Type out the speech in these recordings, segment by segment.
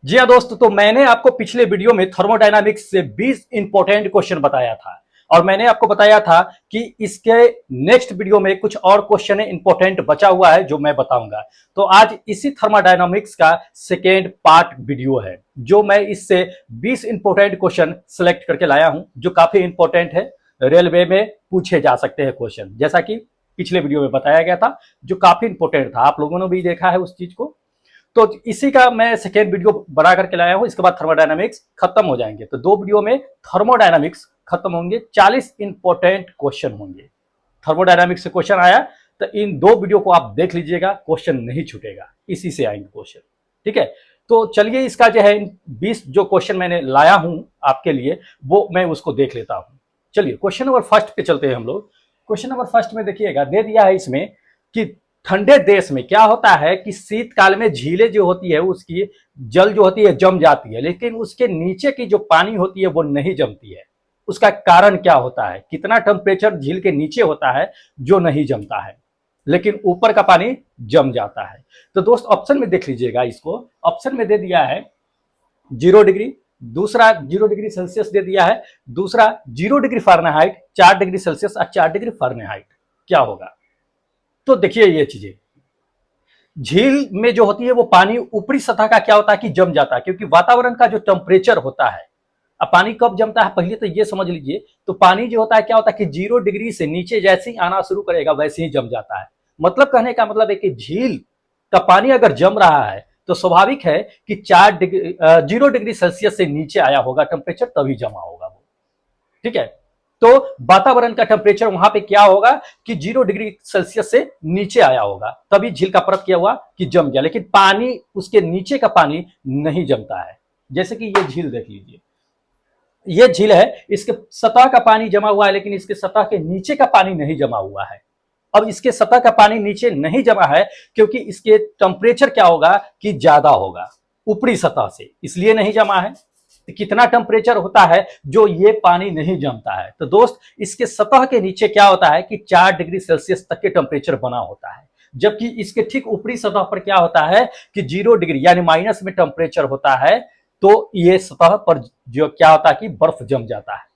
जी हाँ दोस्त, तो मैंने आपको पिछले वीडियो में थर्मोडायनामिक्स से 20 इंपॉर्टेंट क्वेश्चन बताया था और मैंने आपको बताया था कि इसके नेक्स्ट वीडियो में कुछ और क्वेश्चन इंपॉर्टेंट बचा हुआ है जो मैं बताऊंगा। तो आज इसी थर्मोडायनामिक्स का सेकेंड पार्ट वीडियो है जो मैं इससे 20 इंपॉर्टेंट क्वेश्चन सिलेक्ट करके लाया हूं जो काफी इंपॉर्टेंट है। रेलवे में पूछे जा सकते हैं क्वेश्चन, जैसा कि पिछले वीडियो में बताया गया था, जो काफी इंपॉर्टेंट था। आप लोगों ने भी देखा है उस चीज को। तो इसी का मैं सेकेंड वीडियो बना करके लाया हूं। इसके बाद थर्मोडायनामिक्स खत्म हो जाएंगे, तो दो वीडियो में थर्मोडायनामिक्स खत्म होंगे। 40 इंपॉर्टेंट क्वेश्चन होंगे। थर्मोडायनामिक्स से क्वेश्चन आया तो इन दो वीडियो को आप देख लीजिएगा, क्वेश्चन नहीं छूटेगा, इसी से आएंगे क्वेश्चन। ठीक है, तो चलिए इसका जो है 20 जो क्वेश्चन मैंने लाया हूं आपके लिए वो मैं उसको देख लेता हूं। चलिए क्वेश्चन नंबर फर्स्ट पे चलते हैं हम लोग। क्वेश्चन नंबर फर्स्ट में देखिएगा, दे दिया है इसमें कि ठंडे देश में क्या होता है कि शीतकाल में झीलें जो होती है उसकी जल जो होती है जम जाती है, लेकिन उसके नीचे की जो पानी होती है वो नहीं जमती है। उसका कारण क्या होता है? कितना टेम्परेचर झील के नीचे होता है जो नहीं जमता है, लेकिन ऊपर का पानी जम जाता है? तो दोस्त ऑप्शन में देख लीजिएगा, इसको ऑप्शन में दे दिया है 0 डिग्री, दूसरा 0 डिग्री सेल्सियस दे दिया है, दूसरा 0 डिग्री फ़ारेनहाइट, 4 डिग्री सेल्सियस और 4 डिग्री फ़ारेनहाइट। क्या होगा? तो देखिए ये चीजें, झील में जो होती है वो पानी ऊपरी सतह का क्या होता है कि जम जाता है, क्योंकि वातावरण का जो टेम्परेचर होता है। अब पानी कब जमता है पहले तो ये समझ लीजिए। तो पानी जो होता है क्या होता है कि 0 डिग्री से नीचे जैसे ही आना शुरू करेगा वैसे ही जम जाता है। मतलब कहने का मतलब है कि झील का पानी अगर जम रहा है तो स्वाभाविक है कि 4 डिग्री 0 डिग्री सेल्सियस से नीचे आया होगा टेम्परेचर, तभी जमा होगा वो। ठीक है, तो वातावरण का टेम्परेचर वहां पे क्या होगा कि 0 डिग्री सेल्सियस से नीचे आया होगा, तभी झील का परत क्या हुआ कि जम गया। लेकिन पानी, उसके नीचे का पानी नहीं जमता है। जैसे कि ये झील देख लीजिए, ये झील है, इसके सतह का पानी जमा हुआ है लेकिन इसके सतह के नीचे का पानी नहीं जमा हुआ है। अब इसके सतह का पानी नीचे नहीं जमा है क्योंकि इसके टेम्परेचर क्या होगा कि ज्यादा होगा ऊपरी सतह से, इसलिए नहीं जमा है। कितना टेम्परेचर होता है जो ये पानी नहीं जमता है? तो दोस्त इसके सतह के नीचे क्या होता है कि 4 डिग्री सेल्सियस तक के टेम्परेचर बना होता है, जबकि इसके ठीक ऊपरी सतह पर क्या होता है कि 0 डिग्री यानी माइनस में टेम्परेचर होता है। तो ये सतह पर जो क्या होता है कि बर्फ जम जाता है।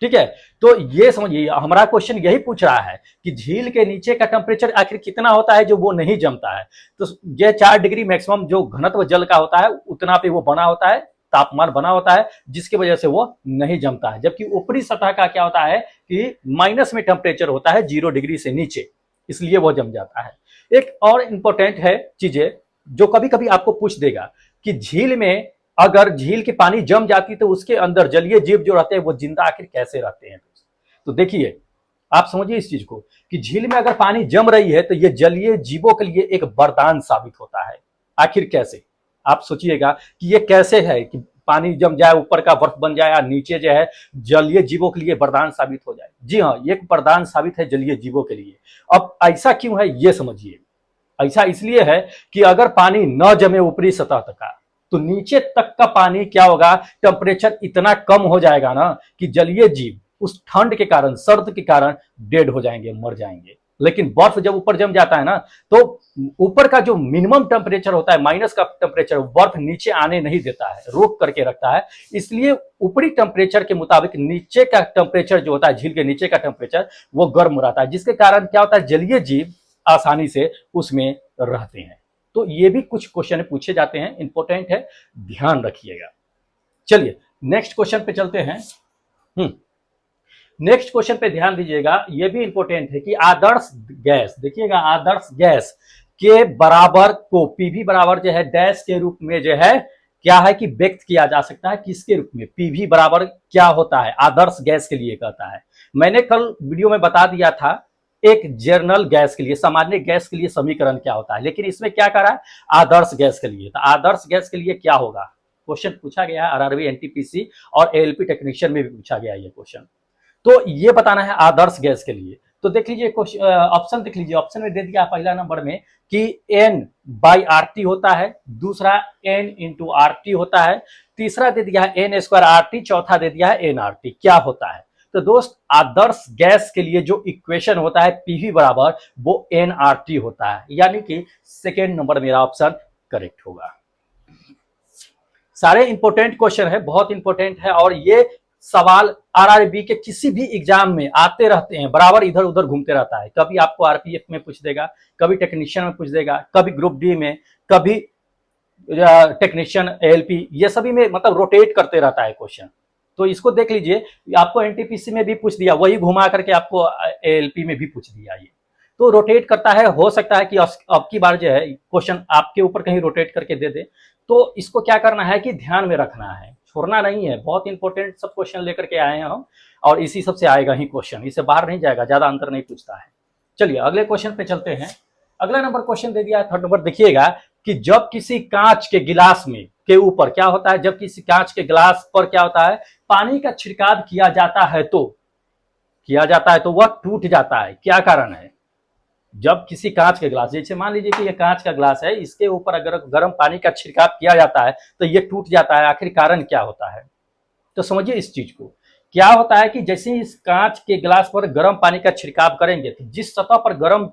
ठीक है, तो ये समझिए हमारा क्वेश्चन यही पूछ रहा है कि झील के नीचे का टेम्परेचर आखिर कितना होता है जो वो नहीं जमता है। तो ये 4 डिग्री मैक्सिमम जो घनत्व जल का होता है उतना पे वो बना होता है, तापमान बना होता है, जिसकी वजह से वो नहीं जमता है। जबकि ऊपरी सतह का क्या होता है कि माइनस में टेम्परेचर होता है 0 डिग्री से नीचे, इसलिए वो जम जाता है। एक और इंपॉर्टेंट है चीजें जो कभी कभी आपको पूछ देगा कि झील में अगर झील की पानी जम जाती तो उसके अंदर जलीय जीव जो रहते हैं वो जिंदा आखिर कैसे रहते हैं? तो देखिए, आप समझिए इस चीज को कि झील में अगर पानी जम रही है तो ये जलीय जीवों के लिए एक वरदान साबित होता है। आखिर कैसे? आप सोचिएगा कि ये कैसे है कि पानी जम जाए, ऊपर का बर्फ बन जाए, नीचे जो है जलीय जीवों के लिए वरदान साबित हो जाए। जी हाँ, ये वरदान साबित है जलीय जीवों के लिए। अब ऐसा क्यों है ये समझिए। ऐसा इसलिए है कि अगर पानी न जमे ऊपरी सतह तक का, तो नीचे तक का पानी क्या होगा, टेम्परेचर इतना कम हो जाएगा ना कि जलीय जीव उस ठंड के कारण, सर्द के कारण डेड हो जाएंगे, मर जाएंगे। लेकिन बर्फ जब ऊपर जम जाता है ना, तो ऊपर का जो मिनिमम टेम्परेचर होता है, माइनस का टेम्परेचर, बर्फ नीचे आने नहीं देता है, रोक करके रखता है। इसलिए ऊपरी टेम्परेचर के मुताबिक नीचे का टेम्परेचर जो होता है, झील के नीचे का टेम्परेचर वो गर्म रहता है, जिसके कारण क्या होता है जलीय जीव आसानी से उसमें रहते हैं। तो ये भी कुछ क्वेश्चन पूछे जाते हैं, इंपॉर्टेंट है, ध्यान रखिएगा। चलिए नेक्स्ट क्वेश्चन पे चलते हैं। नेक्स्ट क्वेश्चन पे ध्यान दीजिएगा, ये भी इंपॉर्टेंट है कि आदर्श गैस, देखिएगा आदर्श गैस के बराबर को पीवी बराबर जो है डैश के रूप में जो है क्या है कि व्यक्त किया जा सकता है। किसके रूप में? पीवी बराबर क्या होता है आदर्श गैस के लिए कहता है। मैंने कल वीडियो में बता दिया था एक जनरल गैस के लिए, सामान्य गैस के लिए समीकरण क्या होता है, लेकिन इसमें क्या करा है आदर्श गैस के लिए। तो आदर्श गैस के लिए क्या होगा, क्वेश्चन पूछा गया है आरआरबी, एनटीपीसी और एएलपी टेक्नीशियन में भी पूछा गया है ये क्वेश्चन। तो ये बताना है आदर्श गैस के लिए। तो देख लीजिए ऑप्शन देख लीजिए, ऑप्शन में दे दिया पहला नंबर में कि N बाई आर टी होता है, दूसरा N इंटू आर टी होता है, तीसरा दे दिया है N स्क्वायर आर टी, चौथा दे दिया है एन आर टी। क्या होता है? तो दोस्त आदर्श गैस के लिए जो इक्वेशन होता है पीवी बराबर वो एन आर टी होता है, यानी कि सेकेंड नंबर मेरा ऑप्शन करेक्ट होगा। सारे इंपॉर्टेंट क्वेश्चन है, बहुत इंपॉर्टेंट है, और ये सवाल आरआरबी के किसी भी एग्जाम में आते रहते हैं, बराबर इधर उधर घूमते रहता है। कभी आपको आरपीएफ में पूछ देगा, कभी टेक्नीशियन में पूछ देगा, कभी ग्रुप डी में, कभी टेक्नीशियन एएलपी, ये सभी में मतलब रोटेट करते रहता है क्वेश्चन। तो इसको देख लीजिए, आपको एनटीपीसी में भी पूछ दिया, वही घुमा करके आपको एएलपी में भी पूछ दिया। ये तो रोटेट करता है, हो सकता है कि अब की बार जो है क्वेश्चन आपके ऊपर कहीं रोटेट करके दे दे, तो इसको क्या करना है कि ध्यान में रखना है, छोड़ना नहीं है। बहुत इंपॉर्टेंट सब क्वेश्चन लेकर के आए हैं हम, और इसी सबसे आएगा ही क्वेश्चन, इससे बाहर नहीं जाएगा, ज्यादा अंतर नहीं पूछता है। चलिए अगले क्वेश्चन पे चलते हैं। अगला नंबर क्वेश्चन दे दिया है, थर्ड नंबर देखिएगा कि जब किसी कांच के गिलास में के ऊपर क्या होता है, जब किसी कांच के गिलास पर क्या होता है, पानी का छिड़काव किया जाता है तो वह टूट जाता है, क्या कारण है? जब किसी कांच के गिलास, जैसे मान लीजिए कि ये कांच का गिलास है, इसके ऊपर अगर गर्म पानी का छिड़काव किया जाता है तो ये टूट जाता है, आखिर कारण क्या होता है? तो समझिए इस चीज को। क्या होता है कि जैसे इस कांच के गिलास पर गर्म पानी का छिड़काव करेंगे तो जिस सतह पर गर्म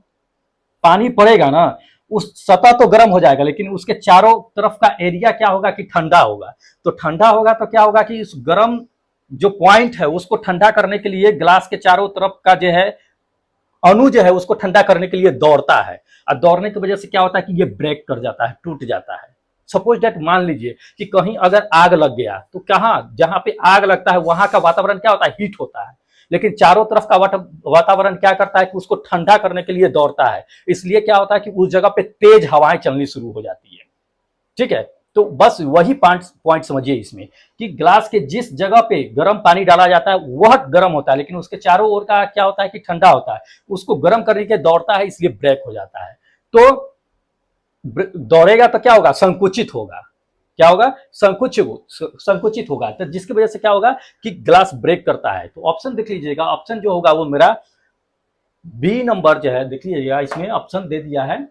पानी पड़ेगा ना, उस सतह तो गर्म हो जाएगा, लेकिन उसके चारों तरफ का एरिया क्या होगा कि ठंडा होगा। तो ठंडा होगा तो क्या होगा कि इस गर्म जो पॉइंट है उसको ठंडा करने के लिए गिलास के चारों तरफ का जो है अणु जो है उसको ठंडा करने के लिए दौड़ता है, और दौड़ने की वजह से क्या होता है कि ये ब्रेक कर जाता है, टूट जाता है। सपोज दैट मान लीजिए कि कहीं अगर आग लग गया, तो कहाँ, जहां पे आग लगता है वहां का वातावरण क्या होता है, हीट होता है, लेकिन चारों तरफ का वातावरण क्या करता है कि उसको ठंडा करने के लिए दौड़ता है। इसलिए क्या होता है कि उस जगह पे तेज हवाएं चलनी शुरू हो जाती है। ठीक है, तो बस वही पॉइंट समझिए इसमें कि ग्लास के जिस जगह पे गर्म पानी डाला जाता है वह गर्म होता है, लेकिन उसके चारों ओर का क्या होता है कि ठंडा होता है, उसको गर्म करने के दौड़ता है, इसलिए ब्रेक हो जाता है। तो दौड़ेगा तो क्या होगा, संकुचित होगा, क्या होगा, संकुचित होगा, तो जिसकी वजह से क्या होगा कि ग्लास ब्रेक करता है। तो ऑप्शन देख लीजिएगा, ऑप्शन जो होगा वो मेरा बी नंबर जो है देख लीजिएगा, इसमें ऑप्शन दे दिया है।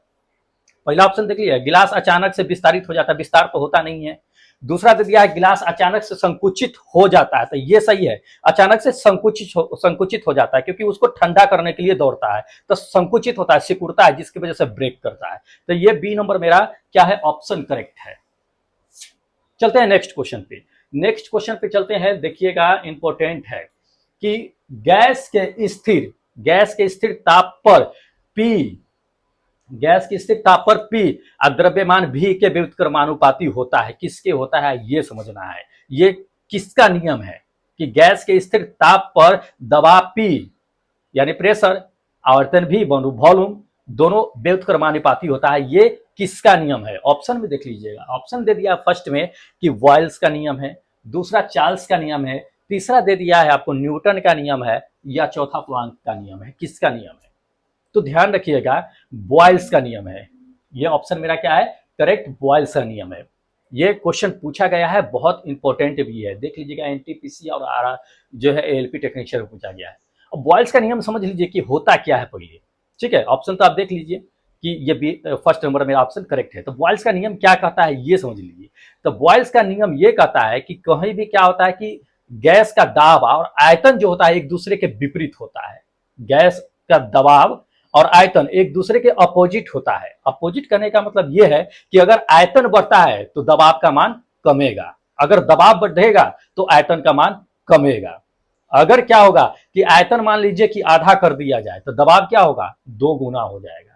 पहला ऑप्शन देख लिया, गिलास अचानक से विस्तारित हो जाता है, विस्तार तो होता नहीं है। दूसरा दे दिया है गिलास अचानक से संकुचित हो जाता है, तो ये सही है, अचानक से संकुचित हो जाता है क्योंकि उसको ठंडा करने के लिए दौड़ता है, तो संकुचित होता है, सिकुड़ता है, जिसकी वजह से ब्रेक करता है। तो ये बी नंबर मेरा क्या है, ऑप्शन करेक्ट है। चलते हैं नेक्स्ट क्वेश्चन पे। नेक्स्ट क्वेश्चन पे चलते हैं, देखिएगा इंपॉर्टेंट है कि गैस के स्थिर ताप पर P, गैस की स्थिर ताप पर P द्रव्यमान V के व्युत्क्रमानुपाती होता है, किसके होता है ये समझना है। ये किसका नियम है कि गैस के स्थिर ताप पर दबाव P यानी प्रेशर, आवर्तन V वॉल्यूम दोनों व्युत्क्रमानुपाती होता है, ये किसका नियम है? ऑप्शन में देख लीजिएगा, ऑप्शन दे दिया फर्स्ट में कि बॉयल्स का नियम है, दूसरा चार्ल्स का नियम है, तीसरा दे दिया है आपको न्यूटन का नियम है, या चौथा प्लांक का नियम है, किसका नियम है? तो ध्यान रखिएगा, बॉयल्स का नियम है। ये ऑप्शन मेरा क्या है, करेक्ट, बॉयल्स का नियम है। ये क्वेश्चन पूछा गया है, बहुत इंपॉर्टेंट भी है, देख लीजिएगा एनटीपीसी और आर जो है एएलपी टेक्नीशियन में पूछा गया है। अब बॉयल्स का नियम समझ लीजिए कि होता क्या है पहले। ठीक है, ऑप्शन तो आप देख लीजिए कि ये भी फर्स्ट नंबर मेरा ऑप्शन करेक्ट है। तो बॉयल्स का नियम क्या कहता है ये समझ लीजिए। तो बॉयल्स का नियम ये कहता है कि कहीं भी क्या होता है कि गैस का दाब और आयतन जो होता है एक दूसरे के विपरीत होता है। गैस का दबाव और आयतन एक दूसरे के अपोजिट होता है। अपोजिट करने का मतलब यह है कि अगर आयतन बढ़ता है तो दबाव का मान कमेगा, अगर दबाव बढ़ेगा तो आयतन का मान कमेगा। अगर क्या होगा कि आयतन मान लीजिए कि आधा कर दिया जाए तो दबाव क्या होगा, 2 गुना हो जाएगा।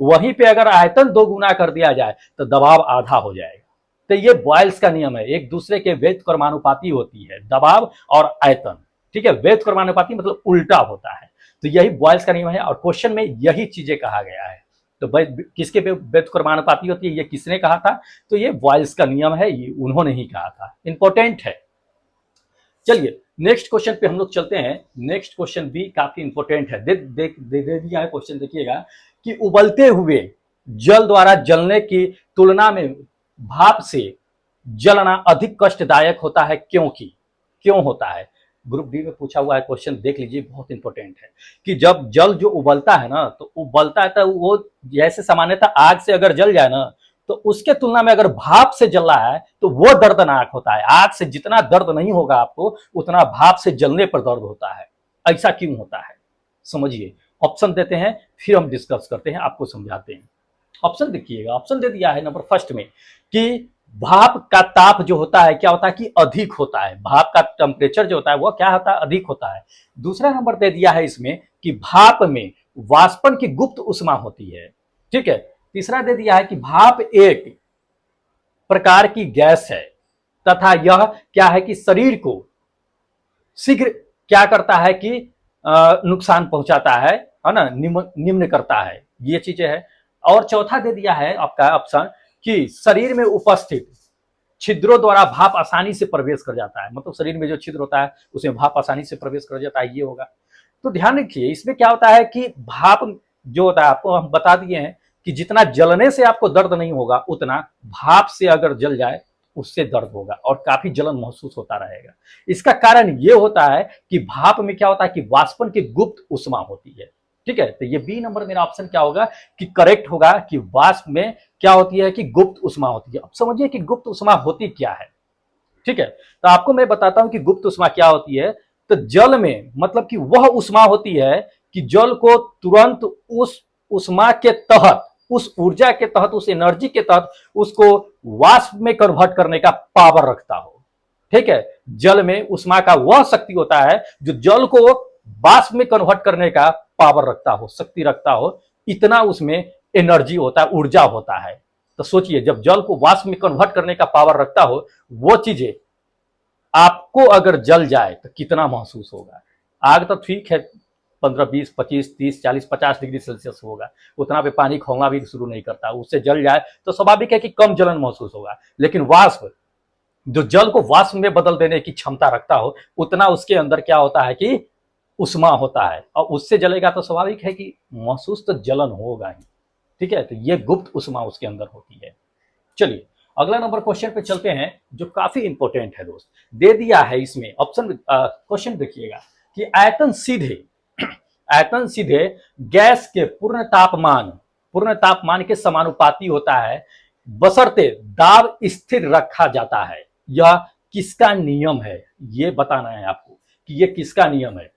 वहीं पे अगर आयतन 2 गुना कर दिया जाए तो दबाव आधा हो जाएगा। तो ये बॉयल्स का नियम है, एक दूसरे के व्युत्क्रमानुपाती होती है दबाव और आयतन। ठीक है, व्युत्क्रमानुपाती मतलब उल्टा होता है, तो यही बॉयल्स का नियम है, और क्वेश्चन में यही चीजें कहा गया है। तो किसके व्युत्क्रमानुपाती होती है, ये किसने कहा था, तो ये बॉयल्स का नियम है, ये उन्होंने ही कहा था, इंपॉर्टेंट है। चलिए नेक्स्ट क्वेश्चन पे हम लोग चलते हैं। नेक्स्ट क्वेश्चन भी काफी इंपॉर्टेंट है, दे दिया है क्वेश्चन, देखिएगा कि उबलते हुए जल द्वारा जलने की तुलना में भाप से जलना अधिक कष्टदायक होता है, क्यों होता है? ग्रुप डी में पूछा हुआ है क्वेश्चन, देख लीजिए, बहुत इंपॉर्टेंट है कि जब जल जो उबलता है ना, तो उबलता है तो वो जैसे सामान्यतः आग से अगर जल जाए ना, तो उसके तुलना में अगर भाप से जल रहा है तो वो दर्दनाक होता है। आग से जितना दर्द नहीं होगा आपको, उतना भाप से जलने पर दर्द होता है। ऐसा क्यों होता है समझिए। ऑप्शन देते हैं फिर हम डिस्कस करते हैं, आपको समझाते हैं। ऑप्शन देखिएगा, ऑप्शन दे दिया है नंबर फर्स्ट में कि भाप का ताप जो होता है क्या होता है कि अधिक होता है, भाप का टेम्परेचर जो होता है वो क्या होता है, अधिक होता है। दूसरा नंबर दे दिया है इसमें कि भाप में वाष्पन की गुप्त उष्मा होती है, ठीक है। तीसरा दे दिया है कि भाप एक प्रकार की गैस है तथा यह क्या है कि शरीर को शीघ्र क्या करता है कि नुकसान पहुंचाता है ना, निम्न करता है, ये चीजें है। और चौथा दे दिया है आपका ऑप्शन कि शरीर में उपस्थित छिद्रों द्वारा भाप आसानी से प्रवेश कर जाता है, मतलब शरीर में जो छिद्र होता है उसमें भाप आसानी से प्रवेश कर जाता है, ये होगा। तो ध्यान रखिए इसमें क्या होता है कि भाप जो होता है आपको हम बता दिए हैं कि जितना जलने से आपको दर्द नहीं होगा उतना भाप से अगर जल जाए उससे दर्द होगा और काफी जलन महसूस होता रहेगा। इसका कारण ये होता है कि भाप में क्या होता है कि वाष्पन की गुप्त उष्मा होती है, ठीक है। तो ये बी नंबर मेरा ऑप्शन क्या होगा कि करेक्ट होगा कि वाष्प में क्या होती है कि गुप्त उष्मा होती है। अब समझिए कि गुप्त उष्मा होती क्या है, ठीक है। तो आपको मैं बताता हूं कि गुप्त उष्मा क्या होती है। तो जल में मतलब कि वह उष्मा होती है कि जल को तुरंत उस उष्मा के तहत, उस ऊर्जा के तहत, उस एनर्जी के तहत उसको वाष्प में कन्वर्ट करने का पावर रखता हो, ठीक है। जल में उष्मा का वह शक्ति होता है जो जल को वाष्प में कन्वर्ट करने का पावर रखता हो, शक्ति रखता हो, इतना उसमें एनर्जी होता है, ऊर्जा होता है। तो सोचिए जब जल को वाष्प में कन्वर्ट करने का पावर रखता हो वो चीजें आपको अगर जल जाए तो कितना महसूस होगा। आग तो ठीक है 15 20 25 30 40 50 डिग्री सेल्सियस होगा, उतना पे पानी खौलना भी शुरू नहीं करता, उससे जल जाए तो स्वाभाविक है कि कम जलन महसूस होगा। लेकिन वाष्प जो जल को वाष्प में बदल देने की क्षमता रखता हो उतना उसके अंदर क्या होता है कि उष्मा होता है, और उससे जलेगा तो स्वाभाविक है कि महसूस तो जलन होगा ही, ठीक है। तो ये गुप्त उष्मा उसके अंदर होती है। चलिए अगला नंबर क्वेश्चन पे चलते हैं जो काफी इंपॉर्टेंट है दोस्त। दे दिया है इसमें ऑप्शन, क्वेश्चन देखिएगा कि आयतन सीधे गैस के पूर्ण तापमान के समानुपाती होता है बशर्ते दाब स्थिर रखा जाता है। यह किसका नियम है, ये बताना है आपको कि ये किसका नियम है,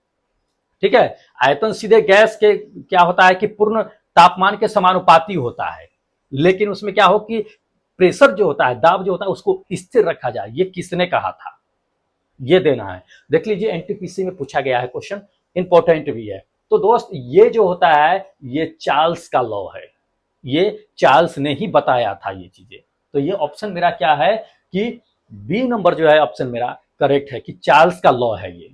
ठीक है। आयतन सीधे गैस के क्या होता है कि पूर्ण तापमान के समानुपाती होता है, लेकिन उसमें क्या हो कि प्रेशर जो होता है, दाब जो होता है उसको स्थिर रखा जाए, ये किसने कहा था, ये देना है। देख लीजिए एनटीपीसी में पूछा गया है क्वेश्चन, इंपॉर्टेंट भी है। तो दोस्त ये जो होता है ये चार्ल्स का लॉ है, ये चार्ल्स ने ही बताया था ये चीजें। तो ये ऑप्शन मेरा क्या है कि बी नंबर जो है ऑप्शन मेरा करेक्ट है कि चार्ल्स का लॉ है ये,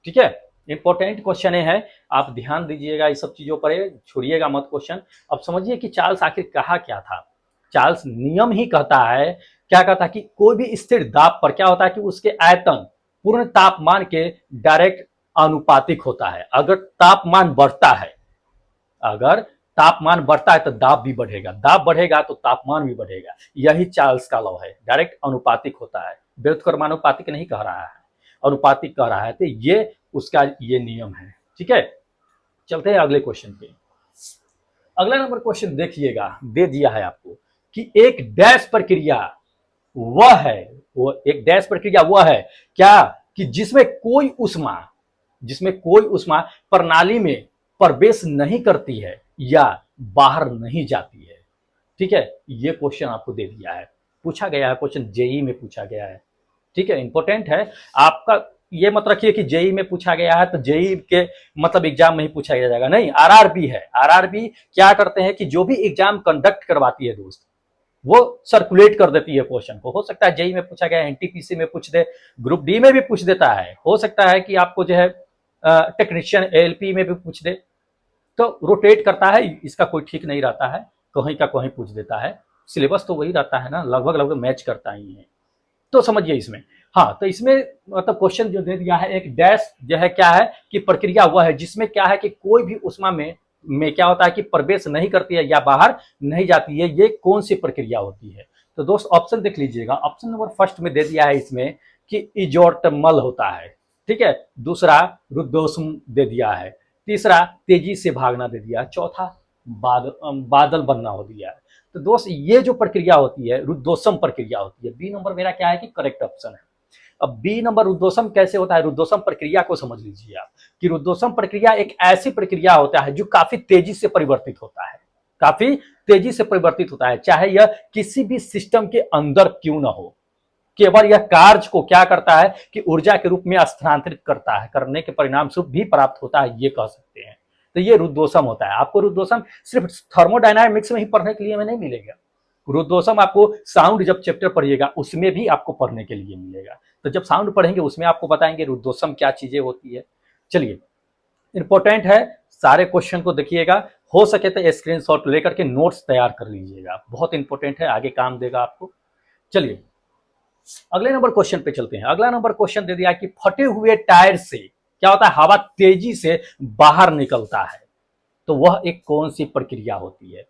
ठीक है। इंपॉर्टेंट क्वेश्चन है, आप ध्यान दीजिएगा इस सब चीजों पर, छोड़िएगा मत क्वेश्चन। अब समझिए कि चार्ल्स आखिर कहा क्या था। चार्ल्स नियम ही कहता है, क्या कहता है कि कोई भी स्थिर दाब पर क्या होता है कि उसके आयतन पूर्ण तापमान के डायरेक्ट आनुपातिक होता है। अगर तापमान बढ़ता है तो दाब भी बढ़ेगा, दाब बढ़ेगा तो तापमान भी बढ़ेगा। यही चार्ल्स का लॉ है, डायरेक्ट अनुपातिक होता है, व्युत्क्रमानुपातिक नहीं कह रहा है, अनुपातिक कह रहा है। तो ये उसका ये नियम है, ठीक है। चलते हैं अगले क्वेश्चन पे। अगला नंबर क्वेश्चन देखिएगा, दे दिया है आपको कि एक डैश प्रक्रिया वह है क्या कि जिसमें कोई उष्मा प्रणाली में प्रवेश नहीं करती है या बाहर नहीं जाती है, ठीक है। ये क्वेश्चन आपको दे दिया है, पूछा गया है, क्वेश्चन जेई में पूछा गया है, ठीक है। इंपॉर्टेंट है आपका, ये मत रखिए कि जेई में पूछा गया है तो जेई के मतलब एग्जाम में ही पूछा जाएगा, नहीं। आरआरबी है, आरआरबी क्या करते हैं कि जो भी एग्जाम कंडक्ट करवाती है दोस्त वो सर्कुलेट कर देती है क्वेश्चन को। हो सकता है जेई में पूछा गया, एनटीपीसी में पूछ दे, ग्रुप डी में भी पूछ देता है, हो सकता है कि आपको जो है टेक्नीशियन एएलपी में भी पूछ दे। तो रोटेट करता है, इसका कोई ठीक नहीं रहता है, कहीं का कहीं पूछ देता है। सिलेबस तो वही रहता है ना, लगभग मैच करता ही है। तो समझिए इसमें, हाँ। तो इसमें मतलब क्वेश्चन जो दे दिया है, एक डैश जो है क्या है कि प्रक्रिया वह है जिसमें क्या है कि कोई भी उष्मा में क्या होता है कि प्रवेश नहीं करती है या बाहर नहीं जाती है। ये कौन सी प्रक्रिया होती है। तो दोस्त ऑप्शन देख लीजिएगा, ऑप्शन नंबर फर्स्ट में दे दिया है इसमें कि इजोटर्मल होता है, ठीक है। दूसरा रुद्धोष्म दे दिया है, तीसरा तेजी से भागना दे दिया, चौथा बादल बनना हो दिया है। तो दोस्त ये जो प्रक्रिया होती है रुद्धोष्म प्रक्रिया होती है। बी नंबर मेरा क्या है कि करेक्ट ऑप्शन है। अब बी नंबर रुद्धोष्म कैसे होता है, रुद्धोष्म प्रक्रिया को समझ लीजिए आप कि रुद्धोष्म प्रक्रिया एक ऐसी प्रक्रिया होता है जो काफी तेजी से परिवर्तित होता है, काफी तेजी से परिवर्तित होता है, चाहे यह किसी भी सिस्टम के अंदर क्यों ना हो। केवल यह कार्य को क्या करता है कि ऊर्जा के रूप में स्थानांतरित करता है, करने के परिणाम स्वरूप भी प्राप्त होता है, ये कह सकते हैं। तो ये रुद्धोष्म होता है। आपको रुद्धोष्म सिर्फ थर्मोडायनामिक्स में ही पढ़ने के लिए हमें नहीं मिलेगा। रुद्धोष्म आपको साउंड जब चैप्टर पढ़िएगा उसमें भी आपको पढ़ने के लिए मिलेगा। तो जब साउंड पढ़ेंगे उसमें आपको बताएंगे रुद्धोष्म क्या चीजें होती है। चलिए, इंपॉर्टेंट है, सारे क्वेश्चन को देखिएगा, हो सके तो स्क्रीनशॉट लेकर के नोट्स तैयार कर लीजिएगा, बहुत इंपॉर्टेंट है, आगे काम देगा आपको। चलिए अगले नंबर क्वेश्चन पे चलते हैं। अगला नंबर क्वेश्चन दे दिया कि फटे हुए टायर से क्या होता है, हवा तेजी से बाहर निकलता है, तो वह एक कौन सी प्रक्रिया होती है।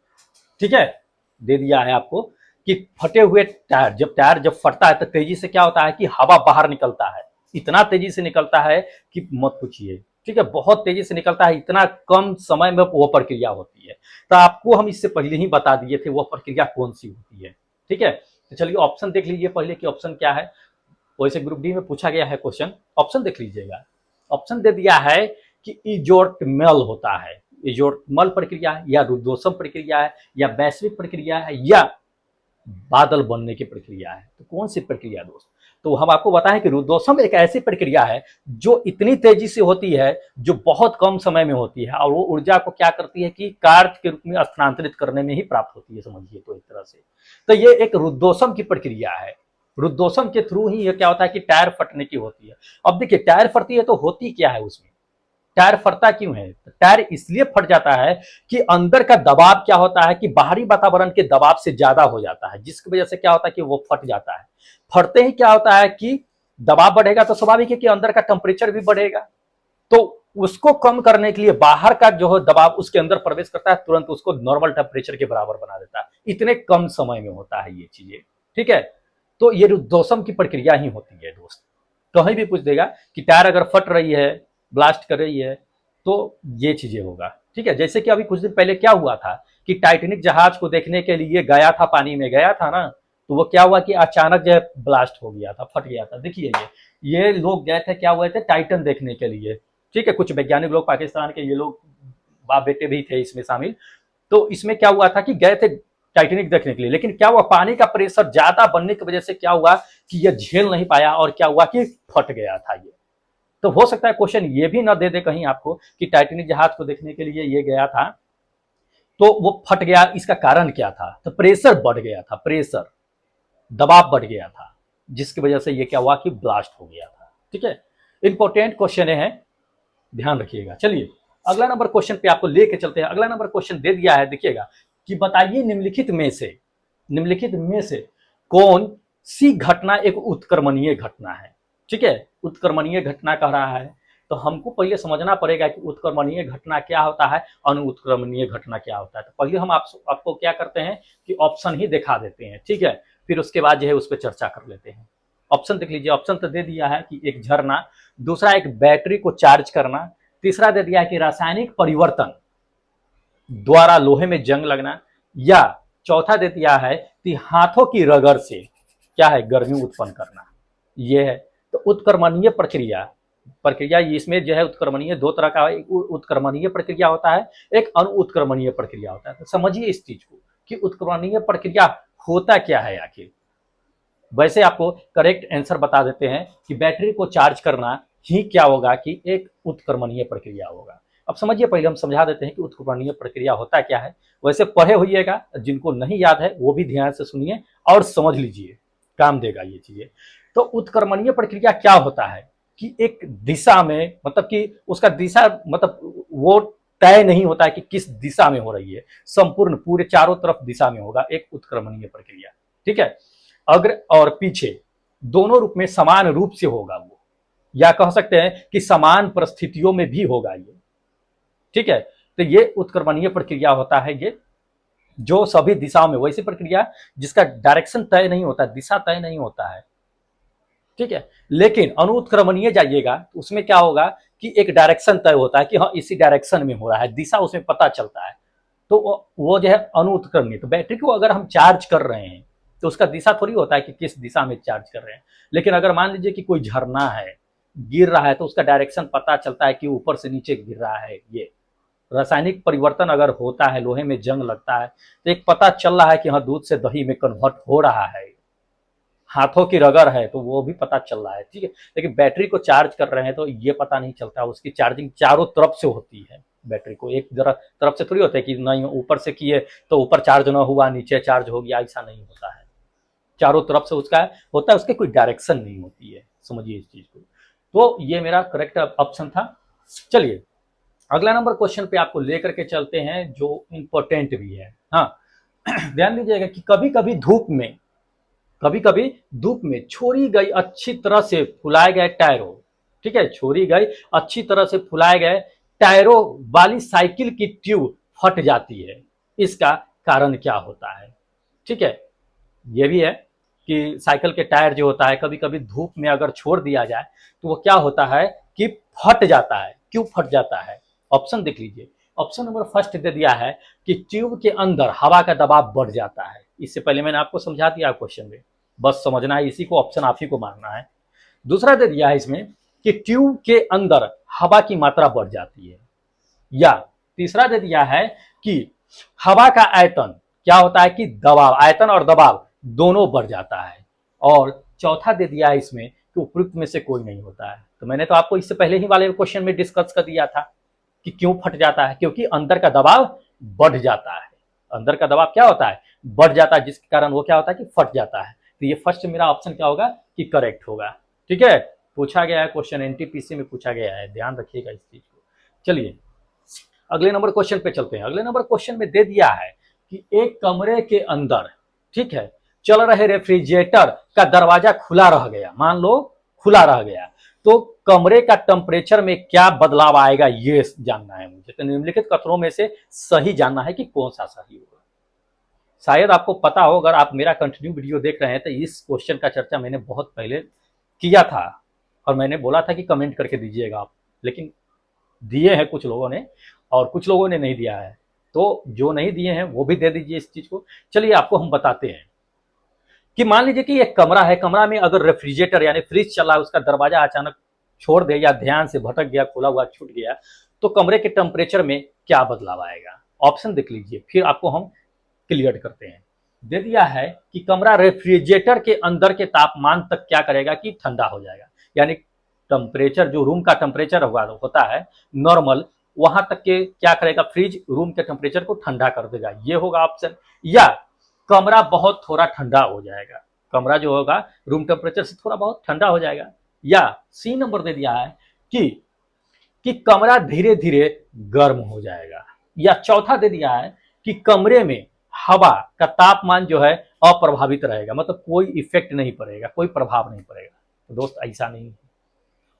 ठीक है, दे दिया है आपको कि फटे हुए टायर जब फटता है तो तेजी से क्या होता है कि हवा बाहर निकलता है, इतना तेजी से निकलता है कि मत पूछिए। ठीक है, बहुत तेजी से निकलता है, इतना कम समय में वो प्रक्रिया होती है। तो आपको हम इससे पहले ही बता दिए थे वह प्रक्रिया कौन सी होती है। ठीक है, तो चलिए ऑप्शन देख लीजिए पहले कि ऑप्शन क्या है। वैसे ग्रुप डी में पूछा गया है क्वेश्चन, ऑप्शन देख लीजिएगा। ऑप्शन दे दिया है कि इजोटर्मल होता है, इजोटर्मल प्रक्रिया है, या रुद्धोष्म प्रक्रिया है, या वैश्विक प्रक्रिया है, या बादल बनने की प्रक्रिया है। तो कौन सी प्रक्रिया दोस्त? तो हम आपको बताएं कि रुद्धोष्म एक ऐसी प्रक्रिया है जो इतनी तेजी से होती है, जो बहुत कम समय में होती है, और वो ऊर्जा को क्या करती है कि कार्य के रूप में स्थानांतरित करने में ही प्राप्त होती है, समझिए तो एक तरह से। तो ये एक रुद्धोष्म की प्रक्रिया है। रुद्धोष्म के थ्रू ही ये क्या होता है कि टायर फटने की होती है। अब देखिए टायर फटती है तो होती क्या है उसमें, टायर फटता क्यों है? तो टायर इसलिए फट जाता है कि अंदर का दबाव क्या होता है कि बाहरी वातावरण के दबाव से ज्यादा हो जाता है, जिसकी वजह से क्या होता है कि वो फट जाता है। फटते ही क्या होता है कि दबाव बढ़ेगा तो स्वाभाविक है कि अंदर का टेम्परेचर भी बढ़ेगा, तो उसको कम करने के लिए बाहर का जो है दबाव उसके अंदर प्रवेश करता है, तुरंत उसको नॉर्मल टेम्परेचर के बराबर बना देता है। इतने कम समय में होता है ये चीजें। ठीक है, तो ये रुद्धोष्म की प्रक्रिया ही होती है दोस्त। कहीं भी पूछ देगा कि टायर अगर फट रही है, ब्लास्ट कर रही है, तो ये चीजें होगा। ठीक है, जैसे कि अभी कुछ दिन पहले क्या हुआ था कि टाइटैनिक जहाज को देखने के लिए गया था, पानी में गया था ना, तो वो क्या हुआ कि अचानक जो है ब्लास्ट हो गया था, फट गया था। देखिए ये लोग गए थे, क्या हुए थे, टाइटन देखने के लिए। ठीक है, कुछ वैज्ञानिक लोग पाकिस्तान के, ये लोग बाप बेटे भी थे इसमें शामिल। तो इसमें क्या हुआ था कि गए थे टाइटैनिक देखने के लिए, लेकिन क्या हुआ, पानी का प्रेशर ज्यादा बनने की वजह से क्या हुआ कि ये झेल नहीं पाया, और क्या हुआ कि फट गया था ये। तो हो सकता है क्वेश्चन ये भी ना दे दे कहीं आपको कि टाइटैनिक जहाज को देखने के लिए ये गया था तो वो फट गया, इसका कारण क्या था? तो प्रेशर बढ़ गया था, प्रेशर दबाव बढ़ गया था, जिसकी वजह से ये क्या हुआ कि ब्लास्ट हो गया था। ठीक है, इंपॉर्टेंट क्वेश्चन है, ध्यान रखिएगा। चलिए अगला नंबर क्वेश्चन पे आपको लेके चलते हैं। अगला नंबर क्वेश्चन दे दिया है, देखिएगा कि बताइए निम्नलिखित में से कौन सी घटना एक उत्क्रमणीय घटना है। ठीक है, उत्क्रमणीय घटना कह रहा है, तो हमको पहले समझना पड़ेगा कि उत्क्रमणीय घटना क्या होता है, अनुत्क्रमणीय घटना क्या होता है। तो पहले हम आपको क्या करते हैं कि ऑप्शन ही दिखा देते हैं। ठीक है, फिर उसके बाद जो है उस पर चर्चा कर लेते हैं। ऑप्शन देख लीजिए। ऑप्शन तो दे दिया है कि एक झरना, दूसरा एक बैटरी को चार्ज करना, तीसरा दे दिया है कि रासायनिक परिवर्तन द्वारा लोहे में जंग लगना, या चौथा दे दिया है कि हाथों की रगड़ से क्या है, गर्मी उत्पन्न करना। यह है तो उत्क्रमणीय प्रक्रिया इसमें जो है उत्क्रमणीय दो तरह का, एक उत्क्रमणीय प्रक्रिया होता है, एक अनुत्क्रमणीय प्रक्रिया होता है। तो समझिए इस चीज को कि उत्क्रमणीय प्रक्रिया होता क्या है आखिर। वैसे आपको करेक्ट आंसर बता देते हैं कि बैटरी को चार्ज करना ही क्या होगा कि एक उत्क्रमणीय प्रक्रिया होगा। अब समझिए, पहले हम समझा देते हैं कि उत्क्रमणीय प्रक्रिया होता क्या है। वैसे पढ़े होइएगा, जिनको नहीं याद है वो भी ध्यान से सुनिए और समझ लीजिए, काम देगा ये चीजें। तो उत्क्रमणीय प्रक्रिया क्या होता है कि एक दिशा में, मतलब कि उसका दिशा मतलब वो तय नहीं होता है कि किस दिशा में हो रही है, संपूर्ण पूरे चारों तरफ दिशा में होगा एक उत्क्रमणीय प्रक्रिया। ठीक है, अग्र और पीछे दोनों रूप में समान रूप से होगा वो, या कह सकते हैं कि समान परिस्थितियों में भी होगा ये। ठीक है, तो ये उत्क्रमणीय प्रक्रिया होता है, ये जो सभी दिशाओं में, वैसी प्रक्रिया जिसका डायरेक्शन तय नहीं होता, दिशा तय नहीं होता है। ठीक है, लेकिन अनुत्क्रमणीय जाइएगा तो उसमें क्या होगा कि एक डायरेक्शन तय होता है कि हाँ इसी डायरेक्शन में हो रहा है, दिशा उसमें पता चलता है, तो वो जो है अनुत्क्रमणीय। तो बैटरी को अगर हम चार्ज कर रहे हैं तो उसका दिशा थोड़ी होता है कि किस दिशा में चार्ज कर रहे हैं, लेकिन अगर मान लीजिए कि कोई झरना है, गिर रहा है, तो उसका डायरेक्शन पता चलता है कि ऊपर से नीचे गिर रहा है ये। रासायनिक परिवर्तन अगर होता है, लोहे में जंग लगता है, तो एक पता चल रहा है कि हाँ दूध से दही में कन्वर्ट हो रहा है, हाथों की रगड़ है तो वो भी पता चल रहा है, ठीक है। लेकिन बैटरी को चार्ज कर रहे हैं तो ये पता नहीं चलता, उसकी चार्जिंग चारों तरफ से होती है। बैटरी को एक जरा तरफ से थोड़ी होता है कि नहीं ऊपर से किए तो ऊपर चार्ज ना हुआ नीचे चार्ज हो गया, ऐसा नहीं होता है। चारों तरफ से उसका होता है, उसकी कोई डायरेक्शन नहीं होती है, समझिए इस चीज को। तो ये मेरा करेक्ट ऑप्शन था। चलिए अगला नंबर क्वेश्चन पे आपको लेकर के चलते हैं जो इंपॉर्टेंट भी है। हाँ ध्यान दीजिएगा कि कभी कभी धूप में छोड़ी गई अच्छी तरह से फुलाए गए टायरों, ठीक है, छोड़ी गई अच्छी तरह से फुलाए गए टायरों वाली साइकिल की ट्यूब फट जाती है, इसका कारण क्या होता है, ठीक है। ये भी है कि साइकिल के टायर जो होता है कभी कभी धूप में अगर छोड़ दिया जाए तो वो क्या होता है कि फट जाता है। क्यों फट जाता है, ऑप्शन देख लीजिए। ऑप्शन नंबर फर्स्ट दे दिया है कि ट्यूब के अंदर हवा का दबाव बढ़ जाता है, इससे पहले मैंने आपको समझा दिया क्वेश्चन में, बस समझना है, इसी को ऑप्शन आप ही को मारना है। दूसरा दे दिया है इसमें कि ट्यूब के अंदर हवा की मात्रा बढ़ जाती है, या तीसरा दे दिया है कि हवा का आयतन क्या होता है कि दबाव, आयतन और दबाव दोनों बढ़ जाता है, और चौथा दे दिया है इसमें कि उपयुक्त में से कोई नहीं होता है। तो मैंने तो आपको इससे पहले ही वाले क्वेश्चन में डिस्कस कर दिया था कि क्यों फट जाता है, क्योंकि अंदर का दबाव बढ़ जाता है। अंदर का दबाव क्या होता है, बढ़ जाता है, जिसके कारण वो क्या होता है कि फट जाता है। तो ये फर्स्ट मेरा ऑप्शन क्या होगा कि करेक्ट होगा, ठीक है। पूछा गया है क्वेश्चन, एनटीपीसी में पूछा गया है, ध्यान रखिएगा इस चीज को। चलिए अगले नंबर क्वेश्चन पे चलते हैं। अगले नंबर क्वेश्चन में दे दिया है कि एक कमरे के अंदर, ठीक है, चल रहे रेफ्रिजरेटर का दरवाजा खुला रह गया, मान लो खुला रह गया, तो कमरे का टेम्परेचर में क्या बदलाव आएगा ये जानना है मुझे। तो निम्नलिखित कथनों में से सही जानना है कि कौन सा सही होगा। शायद आपको पता हो, अगर आप मेरा कंटिन्यू वीडियो देख रहे हैं तो इस क्वेश्चन का चर्चा मैंने बहुत पहले किया था, और मैंने बोला था कि कमेंट करके दीजिएगा आप, लेकिन दिए हैं कुछ लोगों ने और कुछ लोगों ने नहीं दिया है, तो जो नहीं दिए हैं वो भी दे दीजिए इस चीज को। चलिए आपको हम बताते हैं कि मान लीजिए कि एक कमरा है, कमरा में अगर रेफ्रिजरेटर यानी फ्रिज चला है, उसका दरवाजा अचानक छोड़ दे या ध्यान से भटक गया, खुला हुआ छूट गया, तो कमरे के टेम्परेचर में क्या बदलाव आएगा। ऑप्शन देख लीजिए, फिर आपको हम क्लियर करते हैं। दे दिया है कि कमरा रेफ्रिजरेटर के अंदर के तापमान तक क्या करेगा कि ठंडा हो जाएगा, यानी टेम्परेचर जो रूम का टेम्परेचर होता है नॉर्मल, वहां तक के क्या करेगा, फ्रिज रूम के टेम्परेचर को ठंडा कर देगा, ये होगा ऑप्शन। या कमरा बहुत थोड़ा ठंडा हो जाएगा, कमरा जो होगा रूम टेम्परेचर से थोड़ा बहुत ठंडा हो जाएगा। या सी नंबर दे दिया है कि कमरा धीरे धीरे गर्म हो जाएगा। या चौथा दे दिया है कि कमरे में हवा का तापमान जो है अप्रभावित रहेगा, मतलब कोई इफेक्ट नहीं पड़ेगा, कोई प्रभाव नहीं पड़ेगा। तो दोस्त ऐसा नहीं है।